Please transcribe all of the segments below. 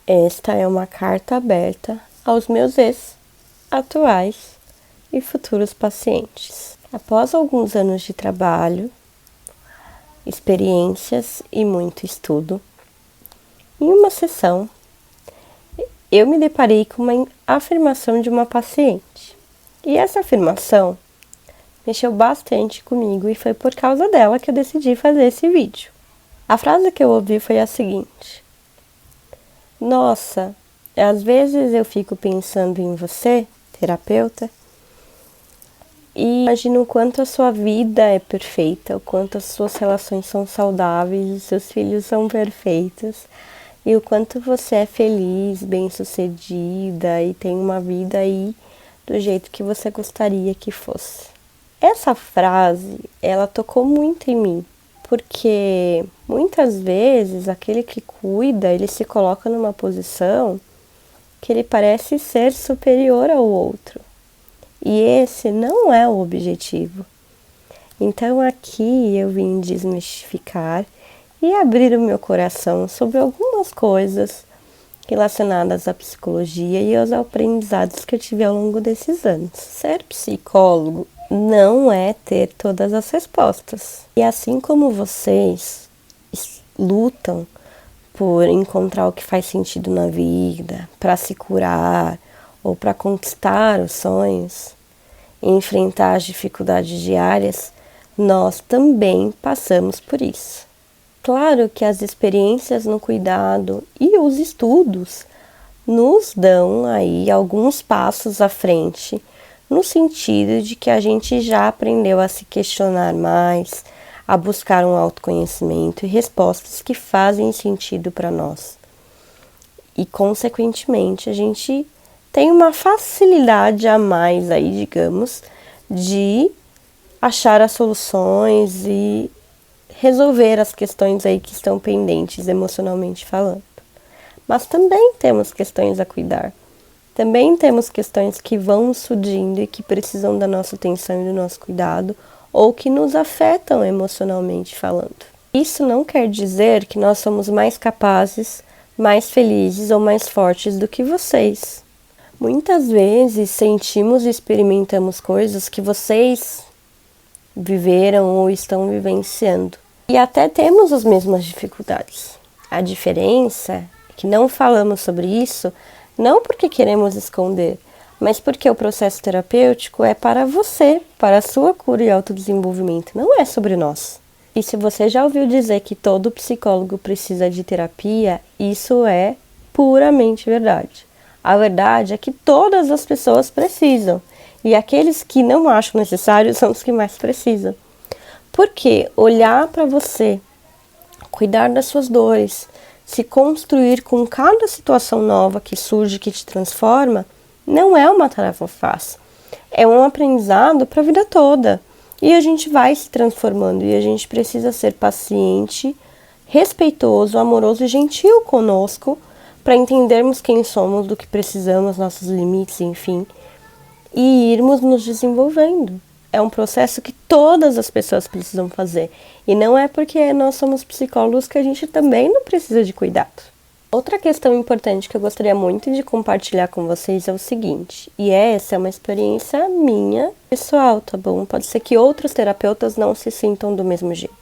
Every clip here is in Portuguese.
Esta é uma carta aberta aos meus ex, atuais e futuros pacientes. Após alguns anos de trabalho, experiências e muito estudo, em uma sessão, eu me deparei com uma afirmação de uma paciente. E essa afirmação mexeu bastante comigo e foi por causa dela que eu decidi fazer esse vídeo. A frase que eu ouvi foi a seguinte: nossa, às vezes eu fico pensando em você, terapeuta, e imagino o quanto a sua vida é perfeita, o quanto as suas relações são saudáveis, os seus filhos são perfeitos, e o quanto você é feliz, bem-sucedida e tem uma vida aí do jeito que você gostaria que fosse. Essa frase, ela tocou muito em mim, porque muitas vezes aquele que cuida, ele se coloca numa posição que ele parece ser superior ao outro. E esse não é o objetivo. Então aqui eu vim desmistificar e abrir o meu coração sobre algumas coisas relacionadas à psicologia e aos aprendizados que eu tive ao longo desses anos. Ser psicólogo não é ter todas as respostas. E assim como vocês lutam por encontrar o que faz sentido na vida, para se curar ou para conquistar os sonhos e enfrentar as dificuldades diárias, nós também passamos por isso. Claro que as experiências no cuidado e os estudos nos dão aí alguns passos à frente, no sentido de que a gente já aprendeu a se questionar mais, a buscar um autoconhecimento e respostas que fazem sentido para nós. E, consequentemente, a gente tem uma facilidade a mais aí, digamos, de achar as soluções e resolver as questões aí que estão pendentes emocionalmente falando. Mas também temos questões a cuidar. Também temos questões que vão surgindo e que precisam da nossa atenção e do nosso cuidado, ou que nos afetam emocionalmente falando. Isso não quer dizer que nós somos mais capazes, mais felizes ou mais fortes do que vocês. Muitas vezes sentimos e experimentamos coisas que vocês viveram ou estão vivenciando. E até temos as mesmas dificuldades. A diferença é que não falamos sobre isso não porque queremos esconder, mas porque o processo terapêutico é para você, para a sua cura e autodesenvolvimento, não é sobre nós. E se você já ouviu dizer que todo psicólogo precisa de terapia, isso é puramente verdade. A verdade é que todas as pessoas precisam, e aqueles que não acham necessário são os que mais precisam. Porque olhar para você, cuidar das suas dores, se construir com cada situação nova que surge, que te transforma, não é uma tarefa fácil. É um aprendizado para a vida toda. E a gente vai se transformando e a gente precisa ser paciente, respeitoso, amoroso e gentil conosco para entendermos quem somos, do que precisamos, nossos limites, enfim, e irmos nos desenvolvendo. É um processo que todas as pessoas precisam fazer. E não é porque nós somos psicólogos que a gente também não precisa de cuidado. Outra questão importante que eu gostaria muito de compartilhar com vocês é o seguinte, e essa é uma experiência minha, pessoal, tá bom? Pode ser que outros terapeutas não se sintam do mesmo jeito.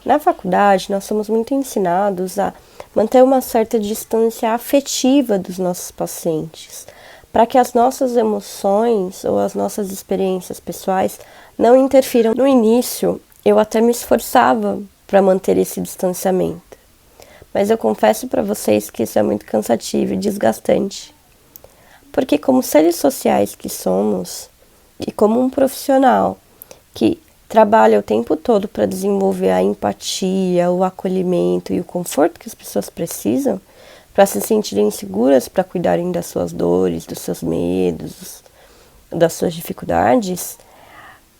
Na faculdade, nós somos muito ensinados a manter uma certa distância afetiva dos nossos pacientes, para que as nossas emoções ou as nossas experiências pessoais não interfiram. No início, eu até me esforçava para manter esse distanciamento, mas eu confesso para vocês que isso é muito cansativo e desgastante, porque como seres sociais que somos, e como um profissional que trabalha o tempo todo para desenvolver a empatia, o acolhimento e o conforto que as pessoas precisam, para se sentirem seguras, para cuidarem das suas dores, dos seus medos, das suas dificuldades,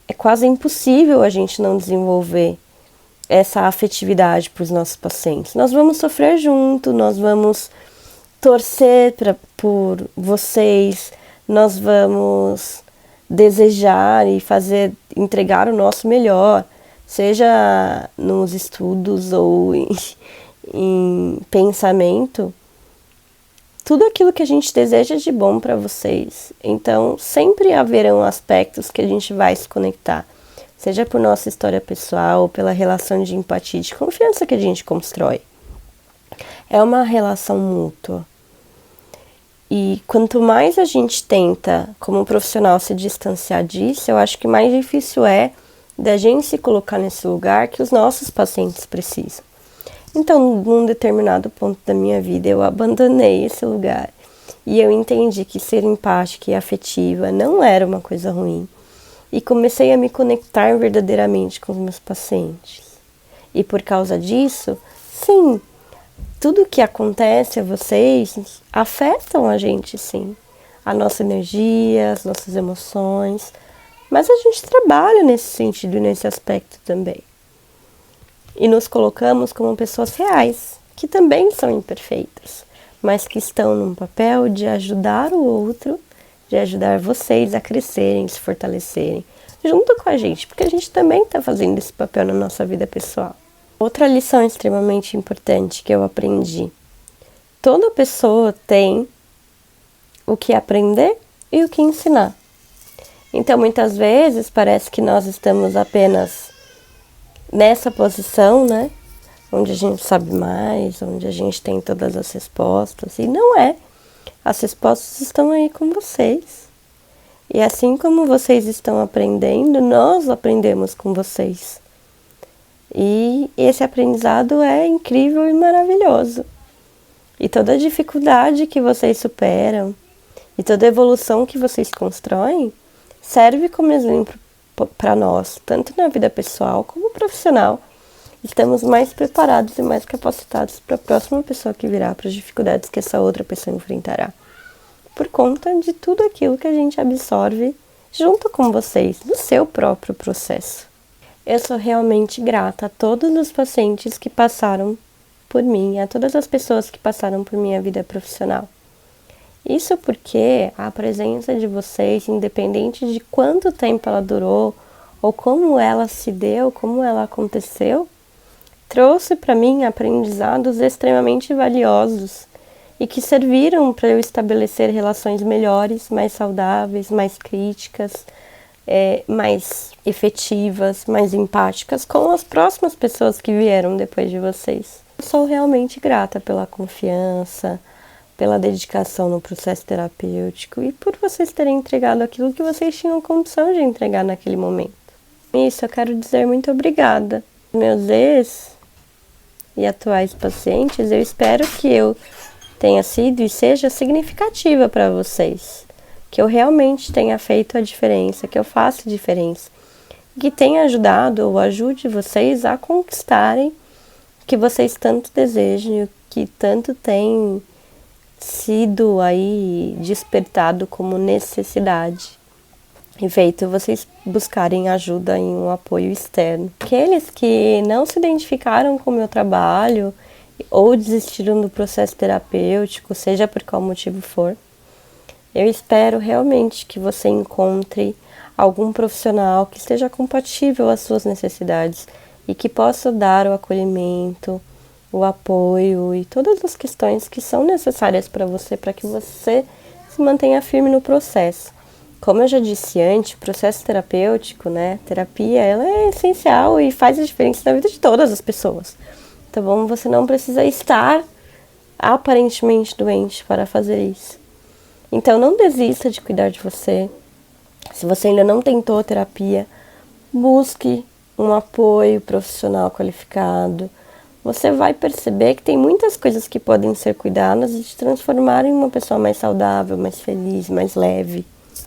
é quase impossível a gente não desenvolver essa afetividade para os nossos pacientes. Nós vamos sofrer junto, nós vamos torcer por vocês, nós vamos desejar e entregar o nosso melhor, seja nos estudos ou em pensamento, tudo aquilo que a gente deseja de bom para vocês. Então, sempre haverão aspectos que a gente vai se conectar, seja por nossa história pessoal ou pela relação de empatia e de confiança que a gente constrói. É uma relação mútua. E quanto mais a gente tenta, como profissional, se distanciar disso, eu acho que mais difícil é da gente se colocar nesse lugar que os nossos pacientes precisam. Então, num determinado ponto da minha vida, eu abandonei esse lugar. E eu entendi que ser empática e afetiva não era uma coisa ruim. E comecei a me conectar verdadeiramente com os meus pacientes. E por causa disso, sim, tudo que acontece a vocês afetam a gente, sim. A nossa energia, as nossas emoções. Mas a gente trabalha nesse sentido e nesse aspecto também. E nos colocamos como pessoas reais, que também são imperfeitas, mas que estão num papel de ajudar o outro, de ajudar vocês a crescerem, se fortalecerem, junto com a gente, porque a gente também está fazendo esse papel na nossa vida pessoal. Outra lição extremamente importante que eu aprendi: toda pessoa tem o que aprender e o que ensinar. Então, muitas vezes, parece que nós estamos apenas nessa posição, né? Onde a gente sabe mais, onde a gente tem todas as respostas. E não é. As respostas estão aí com vocês. E assim como vocês estão aprendendo, nós aprendemos com vocês. E esse aprendizado é incrível e maravilhoso. E toda a dificuldade que vocês superam e toda a evolução que vocês constroem serve como exemplo para nós, tanto na vida pessoal como profissional. Estamos mais preparados e mais capacitados para a próxima pessoa que virá, para as dificuldades que essa outra pessoa enfrentará, por conta de tudo aquilo que a gente absorve junto com vocês, do seu próprio processo. Eu sou realmente grata a todos os pacientes que passaram por mim, a todas as pessoas que passaram por minha vida profissional. Isso porque a presença de vocês, independente de quanto tempo ela durou, ou como ela se deu, como ela aconteceu, trouxe para mim aprendizados extremamente valiosos e que serviram para eu estabelecer relações melhores, mais saudáveis, mais críticas, mais efetivas, mais empáticas com as próximas pessoas que vieram depois de vocês. Eu sou realmente grata pela confiança, pela dedicação no processo terapêutico e por vocês terem entregado aquilo que vocês tinham condição de entregar naquele momento. Isso, eu quero dizer muito obrigada. Meus ex e atuais pacientes, eu espero que eu tenha sido e seja significativa para vocês. Que eu realmente tenha feito a diferença, que eu faça a diferença. Que tenha ajudado ou ajude vocês a conquistarem o que vocês tanto desejam, o que tanto têm sido aí despertado como necessidade e feito vocês buscarem ajuda em um apoio externo. Aqueles que não se identificaram com o meu trabalho ou desistiram do processo terapêutico, seja por qual motivo for, eu espero realmente que você encontre algum profissional que esteja compatível às suas necessidades e que possa dar o acolhimento, o apoio e todas as questões que são necessárias para que você se mantenha firme no processo. Como eu já disse antes, o processo terapêutico, né, terapia, ela é essencial e faz a diferença na vida de todas as pessoas. Tá bom? Você não precisa estar aparentemente doente para fazer isso. Então não desista de cuidar de você. Se você ainda não tentou terapia, busque um apoio profissional qualificado. Você vai perceber que tem muitas coisas que podem ser cuidadas e te transformar em uma pessoa mais saudável, mais feliz, mais leve.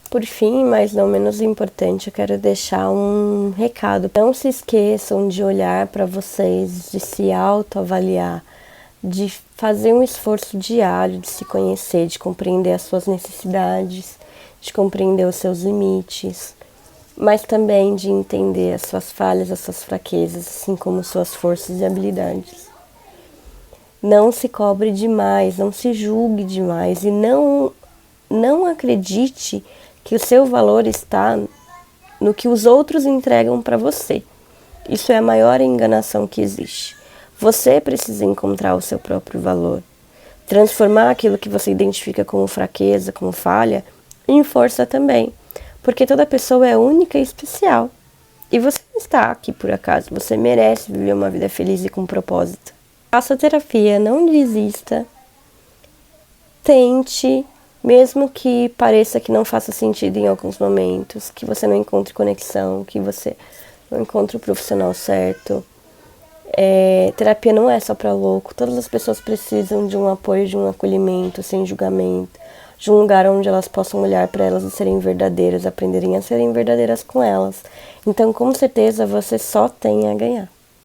Por fim, mas não menos importante, eu quero deixar um recado. Não se esqueçam de olhar para vocês, de se autoavaliar, de fazer um esforço diário, de se conhecer, de compreender as suas necessidades, de compreender os seus limites, mas também de entender as suas falhas, as suas fraquezas, assim como suas forças e habilidades. Não se cobre demais, não se julgue demais e não acredite que o seu valor está no que os outros entregam para você. Isso é a maior enganação que existe. Você precisa encontrar o seu próprio valor. transformar aquilo que você identifica como fraqueza, como falha, em força também. Porque toda pessoa é única e especial. E você não está aqui por acaso, você merece viver uma vida feliz e com propósito. Faça terapia, não desista. Tente, mesmo que pareça que não faça sentido em alguns momentos, que você não encontre conexão, que você não encontre o profissional certo. Terapia não é só para louco, todas as pessoas precisam de um apoio, de um acolhimento, sem julgamento, de um lugar onde elas possam olhar para elas e serem verdadeiras, aprenderem a serem verdadeiras com elas. Então, com certeza, você só tem a ganhar.